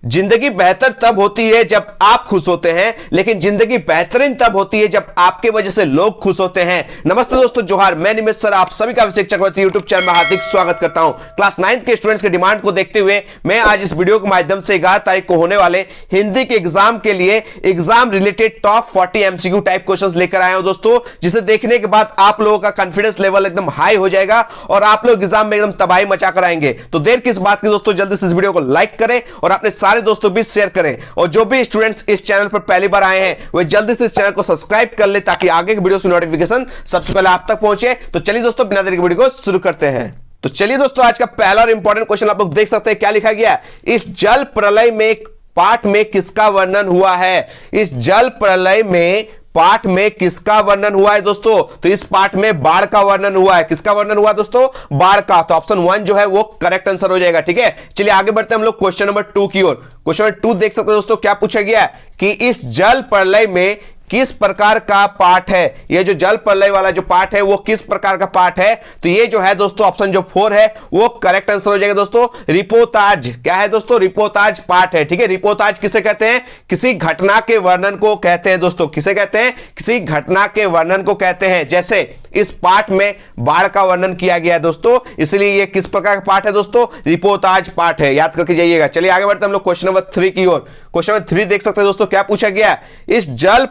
जिंदगी बेहतर तब होती है जब आप खुश होते हैं, लेकिन जिंदगी बेहतरीन तब होती है जब आपके वजह से लोग खुश होते हैं। नमस्ते दोस्तों, जोहार, मैं निमित सर आप सभी का अभिषेक चक्रवर्ती यूट्यूब चैनल में हार्दिक स्वागत करता हूं। क्लास 9th के स्टूडेंट्स की डिमांड को देखते हुए मैं आज इस वीडियो के माध्यम से 11 तारीख को होने वाले हिंदी के एग्जाम के लिए exam related top 40 MCQ type questions लेकर आया हूं दोस्तों, जिसे देखने के बाद आप लोगों का कॉन्फिडेंस लेवल एकदम हाई हो जाएगा और आप लोग एग्जाम में एकदम तबाही मचा कर आएंगे। तो देर किस बात की दोस्तों, जल्दी से इस वीडियो को लाइक करें और अपने सारे दोस्तों भी शेयर करें, और जो भी स्टूडेंट्स इस चैनल पर पहली बार आए हैं वे जल्दी से इस चैनल को सब्सक्राइब कर ले ताकि आगे की वीडियो की नोटिफिकेशन सबसे पहले आप तक पहुंचे। तो चलिए दोस्तों, बिना देरी के वीडियो को शुरू करते हैं। तो चलिए दोस्तों, आज का पहला और इंपॉर्टेंट क्वेश्चन आप लोग देख सकते हैं, क्या लिखा गया है। इस जल प्रलय में पाठ में किसका वर्णन हुआ है। इस जल प्रलय में पाठ में किसका वर्णन हुआ है दोस्तों। तो इस पाठ में बाढ़ का वर्णन हुआ है। किसका वर्णन हुआ दोस्तों, बाढ़ का। तो ऑप्शन 1 जो है वो करेक्ट आंसर हो जाएगा। ठीक है, चलिए आगे बढ़ते हैं हम लोग क्वेश्चन नंबर 2 की ओर। क्वेश्चन नंबर 2 देख सकते हैं दोस्तों, क्या पूछा गया है कि इस जल प्रलय में किस प्रकार का पाठ है। ये जो जल प्रलय वाला जो पाठ है वो किस प्रकार का पाठ है। तो ये जो है दोस्तों ऑप्शन जो 4 है वो करेक्ट आंसर हो जाएगा दोस्तों। रिपोर्टाज क्या है दोस्तों, रिपोर्टाज पाठ है। ठीक है, रिपोर्टाज किसे कहते हैं, किसी घटना के वर्णन को कहते हैं दोस्तों। किसे कहते हैं, किसी घटना के वर्णन को कहते हैं। जैसे इस पाठ में बाढ़ का वर्णन किया गया है दोस्तों, इसलिए ये किस प्रकार का पाठ है दोस्तों, रिपोर्टाज पाठ है। याद करके जाइएगा। चलिए आगे बढ़ते हैं हम लोग क्वेश्चन नंबर 3 की ओर। क्वेश्चन नंबर 3 देख सकते हैं दोस्तों, क्या पूछा गया है। इस जल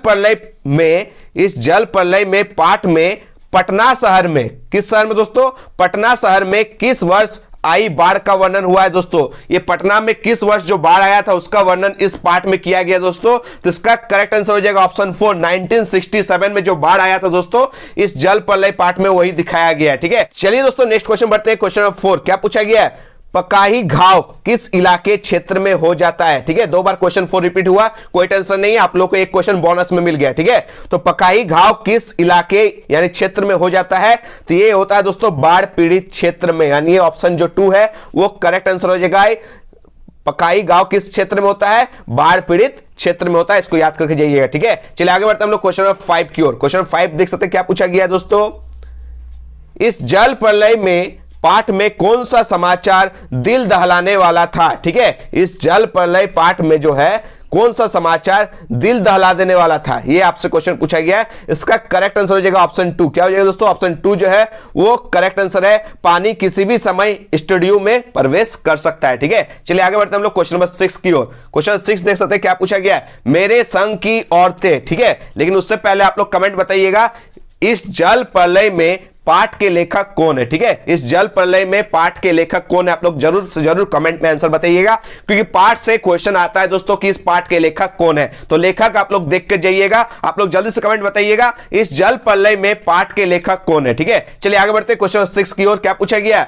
प्रलय में पाठ में पटना शहर में, किस शहर में दोस्तों, पटना शहर में किस वर्ष आई बाढ़ का वर्णन हुआ है दोस्तों। ये पटना में किस वर्ष जो बाढ़ आया था उसका वर्णन इस पाठ में किया गया दोस्तों। तो इसका करेक्ट आंसर हो जाएगा ऑप्शन 4, 1967 में जो बाढ़ आया था दोस्तों, इस जल प्रलय पाठ में वही दिखाया गया है। ठीक है, चलिए दोस्तों नेक्स्ट क्वेश्चन बढ़ते हैं। क्वेश्चन नंबर 4 क्या पूछा गया है, पकाही घाव किस इलाके क्षेत्र में हो जाता है। ठीक है, 2 बार क्वेश्चन 4 रिपीट हुआ, कोई टेंशन नहीं है, आप लोग को एक क्वेश्चन बोनस में मिल गया। ठीक है, तो पकाही घाव किस इलाके यानी क्षेत्र में हो जाता है। तो ये होता है दोस्तों बाढ़ पीड़ित क्षेत्र में, यानी ये ऑप्शन जो 2 है वो करेक्ट आंसर हो जाएगा। पकाई गांव किस क्षेत्र में होता है, बाढ़ पीड़ित क्षेत्र में होता है। इसको याद करके जाइएगा। ठीक है, चलिए आगे बढ़ते हैं हम लोग क्वेश्चन नंबर 5 की ओर। क्वेश्चन नंबर 5 देख सकते हैं, क्या पूछा गया है दोस्तों। इस जल प्रलय में पाठ में कौन सा समाचार दिल दहलाने वाला था। ठीक है, इस जल प्रलय पाठ में जो है कौन सा समाचार दिल दहला देने वाला था, ये आपसे क्वेश्चन पूछा गया है। इसका करेक्ट आंसर हो जाएगा ऑप्शन 2। क्या हो जाएगा दोस्तों, ऑप्शन 2 जो है वो करेक्ट आंसर है। पानी किसी भी समय स्टूडियो में प्रवेश कर सकता है। ठीक है, चलिए आगे बढ़ते हैं हम लोग क्वेश्चन नंबर 6 की ओर। क्वेश्चन 6 देख सकते हैं, क्या पूछा गया है, मेरे संग की औरतें। ठीक है, लेकिन उससे पहले आप लोग कमेंट बताइएगा, इस जल प्रलय में पाठ के लेखक कौन है। ठीक है, इस जल प्रलय में पाठ के लेखक कौन है, आप लोग जरूर से जरूर कमेंट में आंसर बताइएगा, क्योंकि पाठ से क्वेश्चन आता है दोस्तों कि इस पाठ के लेखक कौन है। तो लेखक आप लोग देख के जाइएगा, आप लोग जल्दी से कमेंट बताइएगा, इस जल प्रलय में पाठ के लेखक कौन है। ठीक है, चलिए आगे बढ़ते हैं क्वेश्चन 6 की ओर। क्या पूछा गया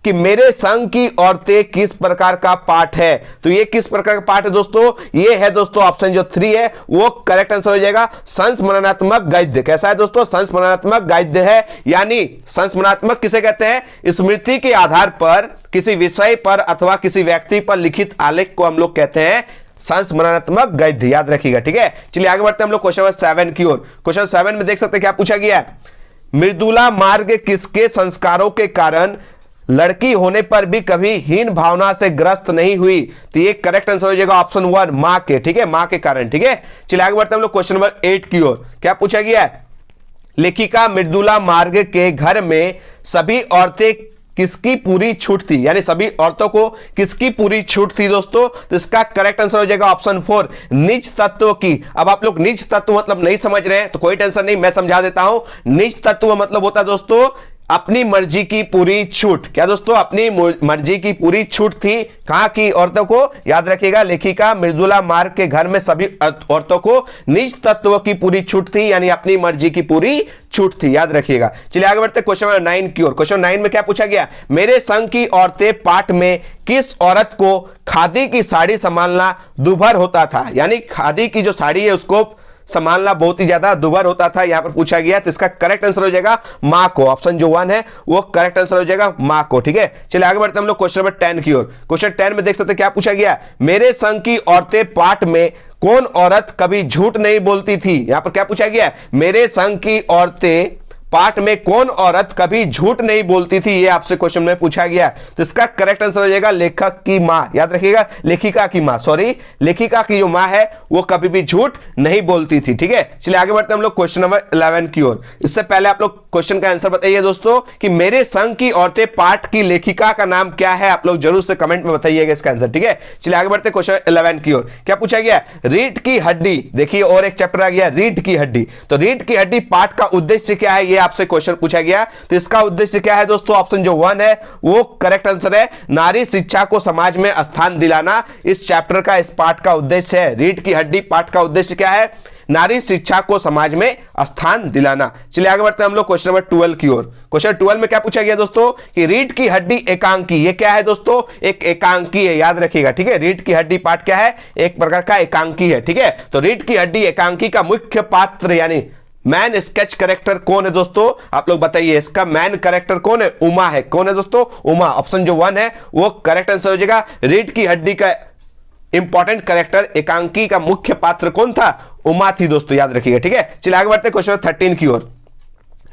कि मेरे संग की औरतें किस प्रकार का पाठ है। तो ये किस प्रकार का पाठ है दोस्तों, ये है दोस्तों ऑप्शन जो 3 है वो करेक्ट आंसर हो जाएगा। संस्मरणात्मक गद्य। कैसा है दोस्तों, संस्मरणात्मक गद्य है। यानी संस्मरणात्मक किसे कहते हैं, स्मृति के आधार पर किसी विषय पर अथवा किसी व्यक्ति पर लिखित आलेख को हम लोग कहते हैं संस्मरणात्मक गद्य। याद रखिएगा। ठीक है, चलिए आगे बढ़ते हैं हम लोग क्वेश्चन नंबर 7 की ओर। क्वेश्चन 7 में देख सकते हैं, क्या पूछा गया है, मृदुला मार्ग किसके संस्कारों के कारण लड़की होने पर भी कभी हीन भावना से ग्रस्त नहीं हुई। तो ये करेक्ट आंसर हो जाएगा ऑप्शन 1, मां के। ठीक है, मां के कारण। ठीक है, चलिए आगे बढ़ते हैं हम लोग क्वेश्चन नंबर 8 की ओर। क्या पूछा गया है, लेखिका मृदुला मार्ग के घर में सभी औरतें किसकी पूरी छूट थी, यानी सभी औरतों को किसकी पूरी छूट थी दोस्तों। तो इसका करेक्ट आंसर हो जाएगा ऑप्शन 4, निज तत्व की। अब आप लोग निज तत्व मतलब नहीं समझ रहे हैं तो कोई टेंशन नहीं, मैं समझा देता हूं। निज तत्व मतलब होता है दोस्तों अपनी मर्जी की पूरी छूट। क्या दोस्तों, अपनी मर्जी की पूरी छूट थी कहां की औरतों को। याद रखिएगा, लेखिका मृदुला मार्ग के घर में सभी औरतों को निज तत्व की पूरी छूट थी, यानी अपनी मर्जी की पूरी छूट थी। याद रखिएगा। चलिए आगे बढ़ते क्वेश्चन नंबर 9 की ओर। क्वेश्चन 9 में क्या पूछा गया, मेरे संग की औरतें पाठ में किस औरत को खादी की साड़ी संभालना दुभर होता था। यानी खादी की जो साड़ी है उसको संभालना बहुत ही ज्यादा दुभर होता था, यहां पर पूछा गया। तो इसका करेक्ट आंसर हो जाएगा मां को। ऑप्शन जो 1 है वो करेक्ट आंसर हो जाएगा मां को। ठीक है, चलिए आगे बढ़ते हम लोग क्वेश्चन नंबर 10 की ओर। क्वेश्चन 10 में देख सकते हैं, क्या पूछा गया, मेरे संग की औरतें पाठ में कौन औरत कभी झूठ नहीं बोलती थी। यहां पर क्या पूछा गया, मेरे संग की औरतें पाठ में कौन औरत कभी झूठ नहीं बोलती थी, ये आपसे क्वेश्चन में पूछा गया। तो इसका करेक्ट आंसर हो जाएगा लेखक की मां, याद रखिएगा, लेखिका की मां, सॉरी, लेखिका की जो मां है वो कभी भी झूठ नहीं बोलती थी। ठीक है, चलिए आगे बढ़ते हैं हम लोग क्वेश्चन नंबर 11 की ओर। इससे पहले आप लोग क्वेश्चन का आंसर बताइए दोस्तों कि मेरे संग की औरतें पाठ की लेखिका का नाम क्या है, आप लोग जरूर से कमेंट में बताइएगा इसका आंसर। ठीक है, चलिए आगे बढ़ते हैं क्वेश्चन 11 की ओर। क्या पूछा गया, रीढ़ की हड्डी, देखिए और एक चैप्टर आ गया रीढ़ की हड्डी। तो रीढ़ की हड्डी पाठ का उद्देश्य क्या है, ये आपसे क्वेश्चन पूछा गया। तो इसका उद्देश्य क्या है दोस्तों, ऑप्शन जो 1 है वो करेक्ट आंसर है, नारी शिक्षा को समाज में स्थान दिलाना इस चैप्टर का, इस पाठ का उद्देश्य है। रीढ़ की हड्डी पाठ का उद्देश्य क्या है, नारी शिक्षा को समाज में स्थान दिलाना। चलिए आगे बढ़ते हैं हम लोग क्वेश्चन नंबर 12 की ओर। क्वेश्चन 12 में क्या पूछा गया दोस्तों कि रीढ़ की हड्डी एकांकी, ये क्या है दोस्तों, एक एकांकी है, याद रखिएगा। ठीक है, रीढ़ की हड्डी पाठ क्या है, एक प्रकार का एकांकी है। ठीक है, तो रीढ़ की हड्डी एकांकी का मुख्य पात्र यानी मैन स्केच कैरेक्टर कौन है दोस्तों, आप लोग बताइए। इसका मैन कैरेक्टर कौन है, उमा है। कौन है दोस्तों, उमा। ऑप्शन जो 1 है वो करेक्ट आंसर हो जाएगा। रीढ़ की हड्डी का इंपॉर्टेंट कैरेक्टर एकांकी का मुख्य पात्र कौन था, उमा थी दोस्तों, याद रखिएगा। ठीक है, चलिए आगे बढ़ते हैं क्वेश्चन 13 की ओर।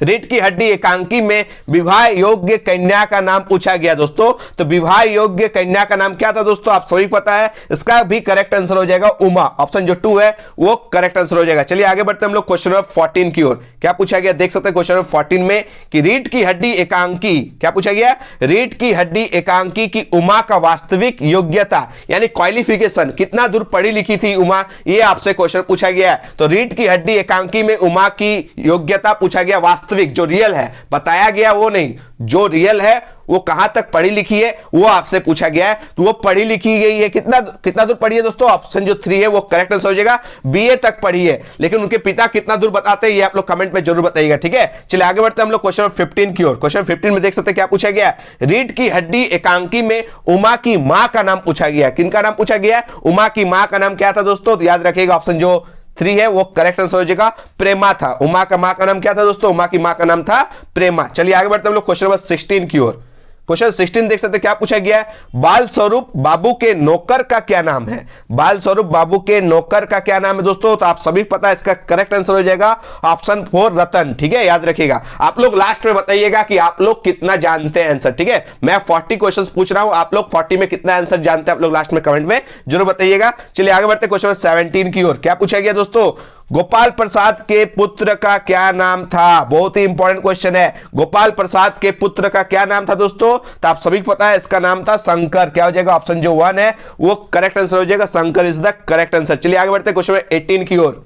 रीढ़ की हड्डी एकांकी में विवाह योग्य कन्या का नाम पूछा गया दोस्तों। तो विवाह योग्य कन्या का नाम क्या था दोस्तों, आप सभी पता है, इसका भी करेक्ट आंसर हो जाएगा उमा। ऑप्शन जो 2 है वो करेक्ट आंसर हो जाएगा। चलिए आगे बढ़ते हैं हम लोग क्वेश्चन नंबर 14 की ओर। क्या पूछा गया, देख सकते हैं क्वेश्चन नंबर 14 में कि रीढ़ की हड्डी एकांकी, क्या पूछा गया, रीढ़ की हड्डी एकांकी की उमा का वास्तविक योग्यता यानी क्वालिफिकेशन, कितना दूर पढ़ी लिखी थी उमा, ये आपसे क्वेश्चन पूछा गया है। तो रीढ़ की हड्डी एकांकी में उमा की योग्यता पूछा गया, वास्तविक जो रियल है, बताया गया वो नहीं, जो रियल है वो कहां तक पढ़ी लिखी है वो आपसे पूछा गया है। तो वो पढ़ी लिखी गई है, कितना दूर पढ़ी है दोस्तों, ऑप्शन जो 3 है वो करेक्ट आंसर हो जाएगा, बीए तक पढ़ी है। लेकिन उनके पिता कितना दूर बताते हैं ये आप लोग कमेंट में जरूर बताइएगा। ठीक है, चलिए आगे बढ़ते हैं हम लोग क्वेश्चन 15 की ओर। क्वेश्चन 15 में देख सकते हैं क्या पूछा गया, रीढ़ की हड्डी एकांकी में उमा की मां का नाम पूछा गया। किनका नाम पूछा गया, उमा की मां का नाम क्या था दोस्तों, तो याद रखिएगा ऑप्शन जो 3 है वो करेक्ट आंसर हो जाएगा, प्रेमा था। उमा का मां का नाम क्या था दोस्तों, उमा की मां का नाम था प्रेमा। चलिए आगे बढ़ते हैं हम लोग क्वेश्चन नंबर 16 की ओर। क्वेश्चन 16 देख सकते हैं क्या पूछा गया है, बाल स्वरूप बाबू के नौकर का क्या नाम है। बाल स्वरूप बाबू के नौकर का क्या नाम है दोस्तों, तो आप सभी पता है, इसका करेक्ट आंसर हो जाएगा ऑप्शन 4 रतन। ठीक है, याद रखिएगा। आप लोग लास्ट में बताइएगा कि आप लोग कितना जानते हैं आंसर। ठीक है, मैं 40 क्वेश्चंस पूछ रहा हूं, आप लोग 40 में कितना आंसर जानते हैं आप लोग लास्ट में कमेंट में जरूर बताइएगा। चलिए आगे बढ़ते क्वेश्चन 17 की ओर। क्या पूछा गया दोस्तों, गोपाल प्रसाद के पुत्र का क्या नाम था, बहुत ही इंपॉर्टेंट क्वेश्चन है। गोपाल प्रसाद के पुत्र का क्या नाम था दोस्तों, तो आप सभी को पता है इसका नाम था शंकर। क्या हो जाएगा, ऑप्शन जो 1 है वो करेक्ट आंसर हो जाएगा, Shankar is the correct answer. चलिए आगे बढ़ते हैं क्वेश्चन 18 की ओर।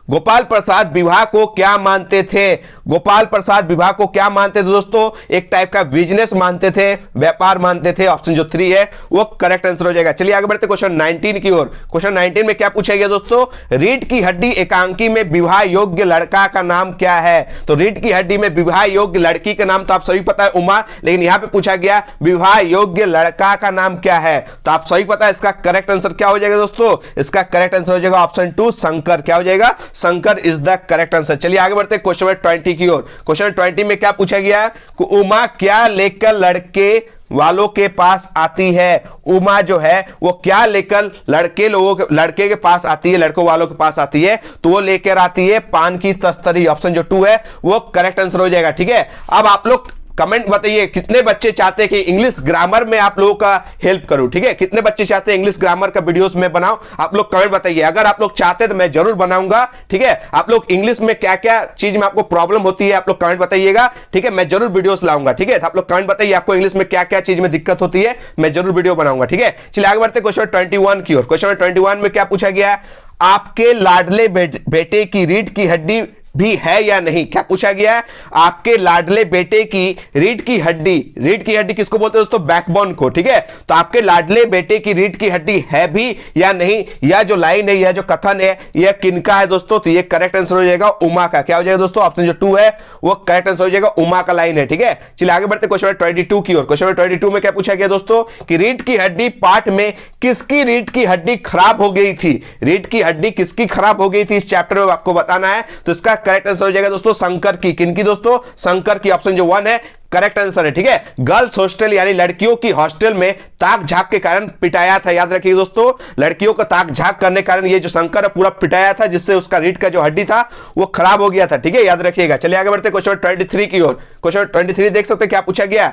गोपाल प्रसाद विवाह को क्या मानते थे, गोपाल प्रसाद विवाह को क्या मानते थे दोस्तों, एक टाइप का बिजनेस मानते थे, व्यापार मानते थे। ऑप्शन जो 3 है वो करेक्ट आंसर हो जाएगा। चलिए आगे बढ़ते क्वेश्चन 19 की ओर। क्वेश्चन 19 में क्या पूछा गया दोस्तों, रीढ़ की हड्डी एकांकी में विवाह योग्य लड़का का नाम क्या है। तो रीढ़ की हड्डी में विवाह योग्य लड़की का नाम तो आप सभी पता है उमा, लेकिन यहां पे पूछा गया विवाह योग्य लड़का का नाम क्या है। तो आप सभी पता है इसका करेक्ट आंसर क्या हो जाएगा दोस्तों, इसका करेक्ट आंसर हो जाएगा ऑप्शन 2 शंकर। क्या हो जाएगा, Shankar is the correct answer. चलिए आगे बढ़ते हैं क्वेश्चन 20 की ओर। क्वेश्चन 20 में क्या पूछा गया, उमा क्या लेकर लड़के वालों के पास आती है। उमा जो है वो क्या लेकर लड़के के पास आती है, लड़कों वालों के पास आती है, तो वो लेकर आती है पान की तस्तरी। ऑप्शन जो 2 है वो करेक्ट आंसर हो जाएगा। ठीक है, अब आप लोग कमेंट बताइए कितने बच्चे चाहते हैं कि इंग्लिश ग्रामर में आप लोगों का हेल्प करूं। ठीक है, कितने बच्चे चाहते हैं इंग्लिश ग्रामर का वीडियोस में बनाऊं, आप लोग कमेंट बताइए। अगर आप लोग चाहते तो मैं जरूर बनाऊंगा। ठीक है, आप लोग इंग्लिश में क्या क्या चीज में आपको प्रॉब्लम होती है आप लोग कमेंट बताइएगा। ठीक है, मैं जरूर वीडियोस लाऊंगा। ठीक है, तो आप लोग कमेंट बताइए आपको इंग्लिश में क्या क्या चीज में दिक्कत होती है, मैं जरूर वीडियो बनाऊंगा। ठीक है, चलिए आगे बढ़ते क्वेश्चन 21 की ओर। क्वेश्चन 21 में क्या पूछा गया, आपके लाडले बेटे की रीढ़ की हड्डी भी है या नहीं। क्या पूछा गया है, आपके लाडले बेटे की रीढ़ की हड्डी किसको बोलते हैं दोस्तों, बैकबोन को। ठीक है, तो आपके लाडले बेटे की रीढ़ की हड्डी है भी या नहीं, यह जो लाइन है, यह जो कथन है, यह किनका है दोस्तों, तो यह करेक्ट आंसर हो जाएगा उमा का। क्या हो जाएगा दोस्तों, ऑप्शन जो 2 है वो करेक्ट आंसर हो जाएगा, उमा का लाइन है। ठीक है, चलिए आगे बढ़ते क्वेश्चन 22 की ओर। क्वेश्चन 22 में क्या पूछा गया दोस्तों कि रीढ़ की हड्डी पाठ में किसकी रीढ़ की हड्डी खराब हो गई थी। रीढ़ की हड्डी किसकी खराब हो गई थी इस चैप्टर में आपको बताना है। तो इसका करेक्ट आंसर हो जाएगा दोस्तों शंकर की। किनकी दोस्तों? शंकर की। ऑप्शन जो 1 है करेक्ट आंसर है। ठीक है, गर्ल्स हॉस्टल यानी लड़कियों की हॉस्टल में ताक झाक के कारण पिटाया था। याद रखिए दोस्तों, लड़कियों का ताक झाक करने के कारण ये जो शंकर है पूरा पिटाया था, जिससे उसका रीढ़ का जो हड्डी था वो खराब हो गया था। ठीक है, याद रखिएगा। चलिए आगे बढ़ते क्वेश्चन 23 की ओर। क्वेश्चन 23 देख सकते हैं क्या पूछा गया।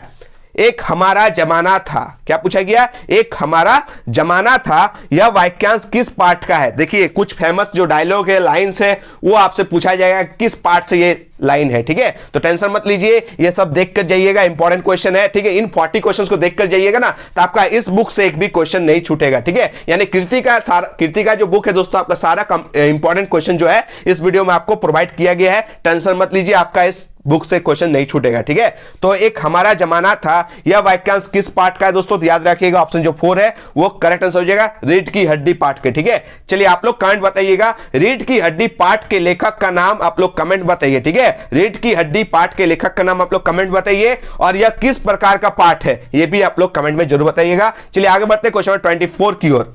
एक हमारा जमाना था। क्या पूछा गया? एक हमारा जमाना था। यह वाक्यांश किस पार्ट का है? देखिए कुछ फेमस जो डायलॉग है, लाइंस है, वो आपसे पूछा जाएगा किस पार्ट से ये लाइन है। ठीक है, तो टेंशन मत लीजिए, ये सब देख कर जाइएगा, इंपॉर्टेंट क्वेश्चन है। ठीक है, इन 40 क्वेश्चंस को देख कर जाइएगा ना, तो आपका इस बुक से एक भी क्वेश्चन नहीं छूटेगा। ठीक है, यानी कीर्ति का जो बुक है दोस्तों, आपका सारा इंपॉर्टेंट क्वेश्चन जो है इस वीडियो में आपको प्रोवाइड किया गया है। टेंशन मत लीजिए, आपका इस बुक से क्वेश्चन नहीं छूटेगा। ठीक है, तो एक हमारा जमाना था, यह वाक्यांश किस पार्ट का है दोस्तों? तो याद रखिएगा ऑप्शन जो 4 है वो करेक्ट आंसर हो जाएगा रीढ़ की हड्डी पार्ट के। ठीक है, चलिए आप लोग कमेंट बताइएगा, रीढ़ की हड्डी पार्ट के लेखक का नाम आप लोग कमेंट बताइए। ठीक है, रीढ़ की हड्डी पार्ट के लेखक का नाम आप लोग कमेंट बताइए, और यह किस प्रकार का पार्ट है यह भी आप लोग कमेंट में जरूर बताइएगा। चलिए आगे बढ़ते हैं क्वेश्चन 24 की ओर।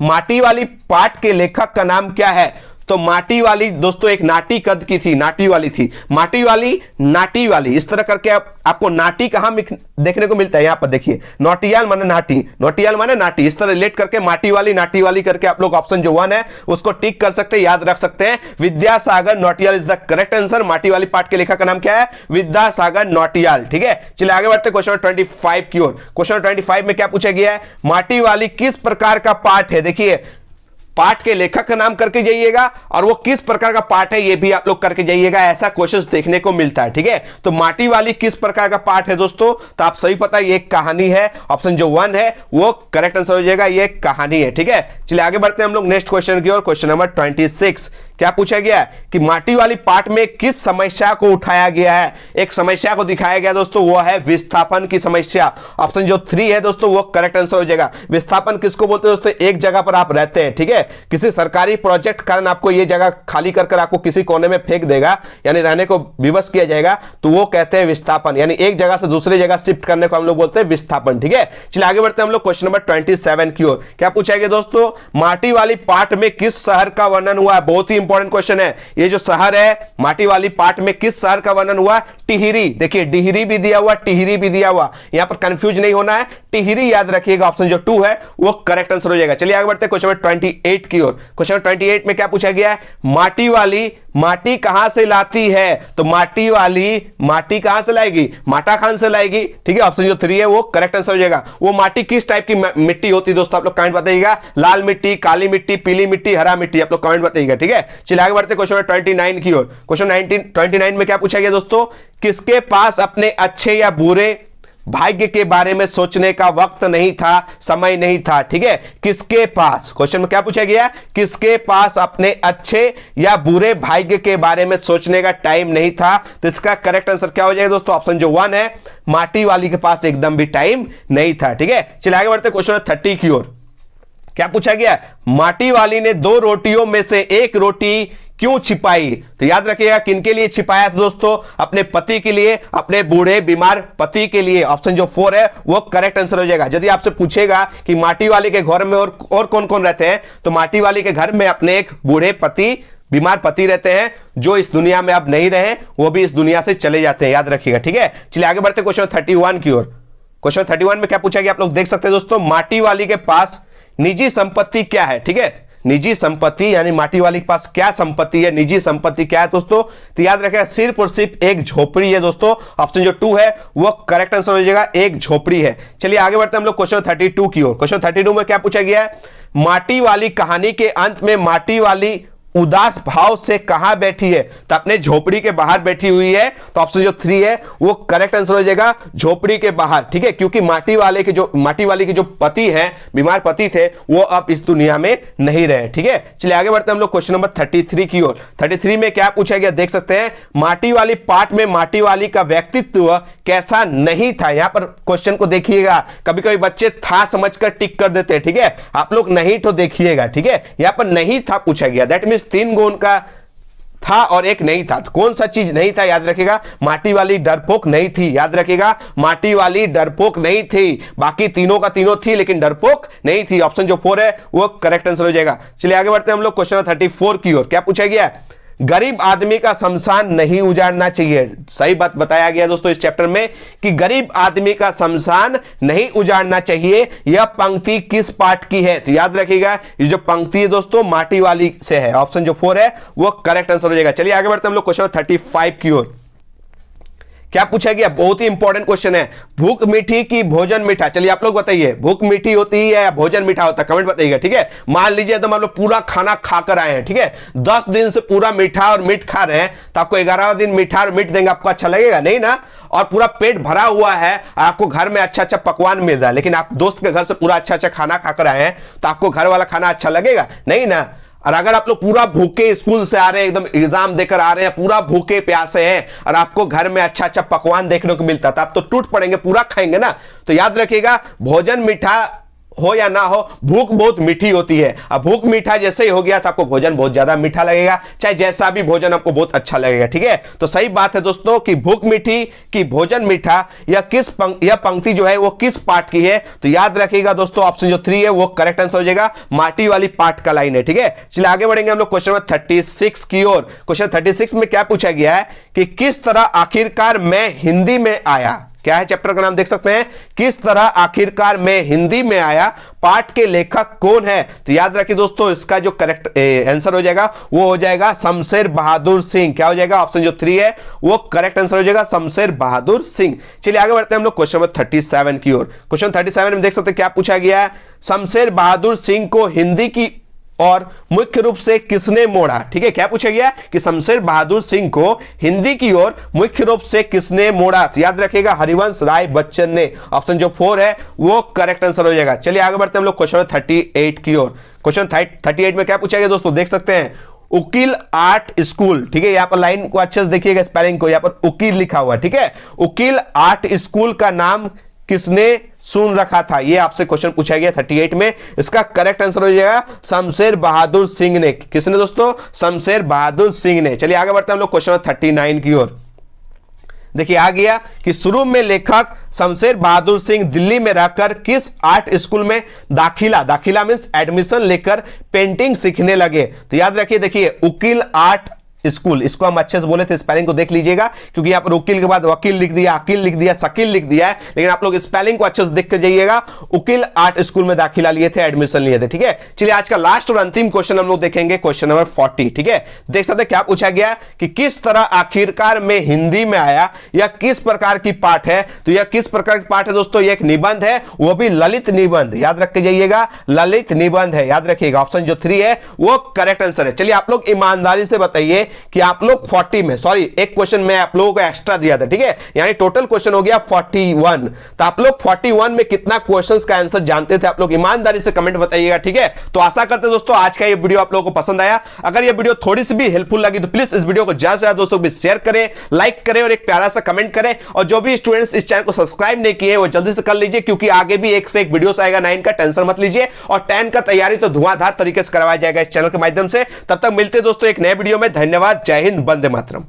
माटी वाली पार्ट के लेखक का नाम क्या है? तो माटी वाली दोस्तों एक नाटी कद की थी, नाटी वाली थी, माटी वाली, नाटी वाली, इस तरह करके आपको नाटी कहां देखने को मिलता है? यहां पर देखिए, नोटियाल माने नाटी, नोटियाल माने नाटी, इस तरह रिलेट करके माटी वाली, नाटी वाली करके आप लोग ऑप्शन जो 1 है उसको टिक कर सकते हैं, याद रख सकते हैं। Vidyasagar Nautiyal is the correct answer. माटी वाली पार्ट के लेखक का नाम क्या है? विद्यासागर नौटियाल। ठीक है, चलिए आगे बढ़ते क्वेश्चन 25 की ओर। क्वेश्चन 25 में क्या पूछा गया है? माटी वाली किस प्रकार का पार्ट है? देखिए पार्ट के लेखक का नाम करके जाइएगा, और वो किस प्रकार का पार्ट है ये भी आप लोग करके जाइएगा, ऐसा क्वेश्चन देखने को मिलता है। ठीक है, तो माटी वाली किस प्रकार का पार्ट है दोस्तों? तो आप सही पता ये एक कहानी है, ऑप्शन जो 1 है वो करेक्ट आंसर हो जाएगा, ये कहानी है। ठीक है, चलिए आगे बढ़ते हैं हम लोग नेक्स्ट क्वेश्चन की ओर। क्वेश्चन नंबर 26 क्या पूछा गया है कि माटी वाली पार्ट में किस समस्या को उठाया गया है? एक समस्या को दिखाया गया दोस्तों, वो है विस्थापन की समस्या। ऑप्शन जो 3 है दोस्तों वो करेक्ट आंसर हो जाएगा। विस्थापन किसको बोलते हैं दोस्तों? एक जगह पर आप रहते हैं, ठीक है, किसी सरकारी प्रोजेक्ट कारण आपको ये जगह खाली कर आपको किसी कोने में फेंक देगा, यानी रहने को विवश किया जाएगा, तो वो कहते हैं विस्थापन, यानी एक जगह से दूसरी जगह शिफ्ट करने को हम लोग बोलते हैं विस्थापन। ठीक है, चलिए आगे बढ़ते हैं हम लोग क्वेश्चन नंबर 27 की ओर। क्या पूछा गया दोस्तों? माटी वाली पार्ट में किस शहर का वर्णन हुआ है? बहुत ही इंपॉर्टेंट क्वेश्चन है। ये जो शहर है माटी वाली पार्ट में किस शहर का वर्णन हुआ? टिहरी। देखिए डिहरी भी दिया हुआ, टिहरी भी दिया हुआ, यहां पर कंफ्यूज नहीं होना है, टिहरी याद रखिएगा, ऑप्शन जो 2 है वो करेक्ट आंसर हो जाएगा। चलिए आगे बढ़ते हैं क्वेश्चन नंबर 28 की ओर। क्वेश्चन 28 में क्या पूछा गया है? माटी वाली माटी कहां से लाती है? तो माटी वाली माटी कहां से लाएगी? माटा खान से लाएगी। ठीक है, ऑप्शन जो 3 है वो करेक्ट आंसर हो जाएगा। वो माटी किस टाइप की मिट्टी होती है दोस्तों? आप लोग कमेंट बताइएगा, लाल मिट्टी, काली मिट्टी, पीली मिट्टी, हरा मिट्टी, आप लोग कमेंट बताइएगा। ठीक है, चलिए आगे बढ़ते क्वेश्चन 29 की ओर। क्वेश्चन 29 में क्या पूछा गया दोस्तों? किसके पास अपने अच्छे या बुरे भाग्य के बारे में सोचने का वक्त नहीं था, समय नहीं था। ठीक है, किसके पास, क्वेश्चन में क्या पूछा गया? किसके पास अपने अच्छे या बुरे भाग्य के बारे में सोचने का टाइम नहीं था? तो इसका करेक्ट आंसर क्या हो जाएगा दोस्तों? ऑप्शन जो 1 है, माटी वाली के पास एकदम भी टाइम नहीं था। ठीक है, चलिए आगे बढ़ते क्वेश्चन 30 की ओर। क्या पूछा गया? माटी वाली ने 2 रोटियों में से एक रोटी क्यों छिपाई? तो याद रखिएगा किनके लिए छिपाया था दोस्तों? अपने पति के लिए, अपने बूढ़े बीमार पति के लिए। ऑप्शन जो 4 है वो करेक्ट आंसर हो जाएगा। यदि आपसे पूछेगा कि माटी वाली के घर में और कौन कौन रहते हैं, तो माटी वाली के घर में अपने एक बूढ़े पति, बीमार पति रहते हैं, जो इस दुनिया में अब नहीं रहे, वो भी इस दुनिया से चले जाते हैं, याद रखिएगा। ठीक है, चलिए आगे बढ़ते क्वेश्चन 31 की ओर। क्वेश्चन 31 में क्या पूछा गया आप लोग देख सकते हैं दोस्तों? माटी वाली के पास निजी संपत्ति क्या है? ठीक है, निजी संपत्ति यानी माटी वाली के पास क्या संपत्ति है, निजी संपत्ति क्या है दोस्तों? तो याद रखिएगा सिर्फ और सिर्फ एक झोपड़ी है दोस्तों। ऑप्शन जो 2 है वो करेक्ट आंसर हो जाएगा, एक झोपड़ी है। चलिए आगे बढ़ते हैं हम लोग क्वेश्चन 32 की ओर। क्वेश्चन 32 में क्या पूछा गया है? माटी वाली कहानी के अंत में माटी वाली उदास भाव से कहां बैठी है? तो अपने झोपड़ी के बाहर बैठी हुई है, तो ऑप्शन जो 3 है वो करेक्ट आंसर हो जाएगा, झोपड़ी के बाहर। ठीक है, क्योंकि माटी वाली के जो पति हैं, बीमार पति थे, वो अब इस दुनिया में नहीं रहे। ठीक है, चलिए आगे बढ़ते हैं हम लोग क्वेश्चन नंबर 33 की ओर। 33 में क्या पूछा गया देख सकते हैं? माटी वाली पार्ट में माटी वाली का व्यक्तित्व कैसा नहीं था? यहां पर क्वेश्चन को देखिएगा, कभी कभी बच्चे था समझकर टिक कर देते हैं। ठीक है, आप लोग नहीं तो देखिएगा। ठीक है, यहां पर नहीं था पूछा गया, दैट मींस 3 गुण का था और एक नहीं था। तो कौन सा चीज नहीं था? याद रखिएगा माटी वाली डरपोक नहीं थी, याद रखिएगा माटी वाली डरपोक नहीं थी, बाकी तीनों का तीनों थी लेकिन डरपोक नहीं थी। ऑप्शन जो 4 है वो करेक्ट आंसर हो जाएगा। चलिए आगे बढ़ते हैं हम लोग क्वेश्चन 34 की ओर। क्या पूछा गया? गरीब आदमी का शमशान नहीं उजाड़ना चाहिए। सही बात बताया गया दोस्तों इस चैप्टर में कि गरीब आदमी का शमशान नहीं उजाड़ना चाहिए। यह पंक्ति किस पाठ की है? तो याद रखिएगा ये जो पंक्ति है दोस्तों माटी वाली से है। ऑप्शन जो 4 है वो करेक्ट आंसर हो जाएगा। चलिए आगे बढ़ते हैं हम लोग क्वेश्चन 35 की ओर। क्या पूछा गया? बहुत ही इंपॉर्टेंट क्वेश्चन है। भूख मीठी की भोजन मीठा। चलिए आप लोग बताइए, भूख मीठी होती है या भोजन मीठा होता है? कमेंट बताइएगा, ठीक है। मान लीजिए तो हम लोग पूरा खाना खाकर आए हैं, ठीक है, 10 दिन से पूरा मीठा और मीठ खा रहे हैं, तो आपको 11वां दिन मीठा और मीठ देंगे, आपको अच्छा लगेगा? नहीं ना। और पूरा पेट भरा हुआ है, आपको घर में अच्छा अच्छा पकवान मिल रहा है, लेकिन आप दोस्त के घर से पूरा अच्छा अच्छा खाना खाकर आए हैं, तो आपको घर वाला खाना अच्छा लगेगा? नहीं ना। और अगर आप लोग पूरा भूखे स्कूल से आ रहे हैं, एकदम एग्जाम देकर आ रहे हैं, पूरा भूखे प्यासे हैं, और आपको घर में अच्छा अच्छा पकवान देखने को मिलता था, आप तो टूट पड़ेंगे, पूरा खाएंगे ना। तो याद रखिएगा, भोजन मीठा हो या ना हो, भूख बहुत मीठी होती है। अब भूख मीठा जैसे ही हो गया तो आपको भोजन बहुत ज्यादा मीठा लगेगा, चाहे जैसा भी भोजन आपको बहुत अच्छा लगेगा, ठीक है। तो सही बात है दोस्तों कि भूख मीठी कि भोजन मीठा, यह पंक्ति जो है वो किस पाठ की है? तो याद रखिएगा दोस्तों ऑप्शन जो 3 है वो करेक्ट आंसर हो जाएगा, माटी वाली पाठ का लाइन है, ठीक है। चलिए आगे बढ़ेंगे हम लोग क्वेश्चन नंबर 36 की ओर। क्वेश्चन 36 में क्या पूछा गया है कि किस तरह आखिरकार मैं हिंदी में आया? क्या है चैप्टर का नाम देख सकते हैं, किस तरह आखिरकार मैं हिंदी में आया। पाठ के लेखक कौन है? तो याद रखिए दोस्तों इसका जो करेक्ट आंसर हो जाएगा वो हो जाएगा शमशेर बहादुर सिंह। क्या हो जाएगा? ऑप्शन जो 3 है वो करेक्ट आंसर हो जाएगा, शमशेर बहादुर सिंह। चलिए आगे बढ़ते हैं हम लोग क्वेश्चन नंबर 37 की ओर। क्वेश्चन 37 में देख सकते हैं क्या पूछा गया है, शमशेर बहादुर सिंह को हिंदी की और मुख्य रूप से किसने मोड़ा? ठीक है, क्या पूछा गया कि शमशेर बहादुर सिंह को हिंदी की ओर मुख्य रूप से किसने मोड़ा? तो याद रखिएगा हरिवंश राय बच्चन ने। ऑप्शन जो 4 है वो करेक्ट आंसर हो जाएगा। चलिए आगे बढ़ते हैं हम लोग क्वेश्चन 38 की ओर। क्वेश्चन 38 में क्या पूछा गया दोस्तों, देख सकते हैं उकील आर्ट स्कूल, ठीक है, यहां पर लाइन को अच्छे से देखिएगा, स्पेलिंग को, यहां पर उकील लिखा हुआ है, ठीक है। उकील आर्ट स्कूल का नाम किसने सुन रखा था? ये आपसे क्वेश्चन पूछा गया 38 में। इसका करेक्ट आंसर हो जाएगा शमशेर बहादुर सिंह ने। किसने दोस्तों? शमशेर बहादुर सिंह ने। चलिए आगे बढ़ते हैं हम लोग क्वेश्चन 39 की ओर। देखिए आ गया कि शुरू में लेखक शमशेर बहादुर सिंह दिल्ली में रहकर किस आर्ट स्कूल में दाखिला मींस एडमिशन लेकर पेंटिंग सीखने लगे? तो याद रखिए, देखिए उकील आर्ट स्कूल, इसको हम अच्छे से बोले थे, स्पेलिंग को देख लीजिएगा, क्योंकि यहां पर वकील के बाद वकील लिख दिया, अकील लिख दिया, शकील लिख दिया है, लेकिन आप लोग स्पेलिंग को अच्छे से देख के जाइएगा। उकील आर्ट स्कूल में दाखिला लिए थे, एडमिशन लिए थे, ठीक है। चलिए आज का लास्ट और अंतिम क्वेश्चन हम लोग देखेंगे, क्वेश्चन नंबर 40, ठीक है। देख सकते हैं क्या पूछा गया कि किस तरह आखिरकार में हिंदी में आया, यह किस प्रकार की पाठ है? तो यह किस प्रकार की पाठ है दोस्तों? यह एक निबंध है, वो भी ललित निबंध, याद रख के जाइएगा, ललित निबंध है, याद रखिएगा। ऑप्शन जो 3 है वो करेक्ट आंसर है। चलिए आप लोग ईमानदारी से बताइए कि आप लोग 40 में, सॉरी एक क्वेश्चन मैं आप लोगों को एक्स्ट्रा दिया था, ठीक है, यानी टोटल क्वेश्चन हो गया 41। तो आप लोग 41 में कितना क्वेश्चंस का आंसर जानते थे? आप लोग ईमानदारी से कमेंट बताइएगा, ठीक है। तो आशा करते हैं दोस्तों आज का ये वीडियो आप लोगों को पसंद आया। अगर ये वीडियो थोड़ी सी भी हेल्पफुल लगी तो प्लीज इस वीडियो को ज्यादा से ज्यादा दोस्तों को शेयर करें, लाइक करें और एक प्यारा सा कमेंट करें। और जो भी स्टूडेंट्स इस चैनल को सब्सक्राइब नहीं किए वो जल्दी से कर लीजिए, क्योंकि आगे भी एक से एक वीडियो आएगा 9 का, टेंशन मत लीजिए। और 10 का तैयारी तो धुआंधार तरीके से करवाया जाएगा इस चैनल के माध्यम से। तब तक मिलते दोस्तों एक नए वीडियो में। धन्यवाद, जय हिंद, वंदे मातरम।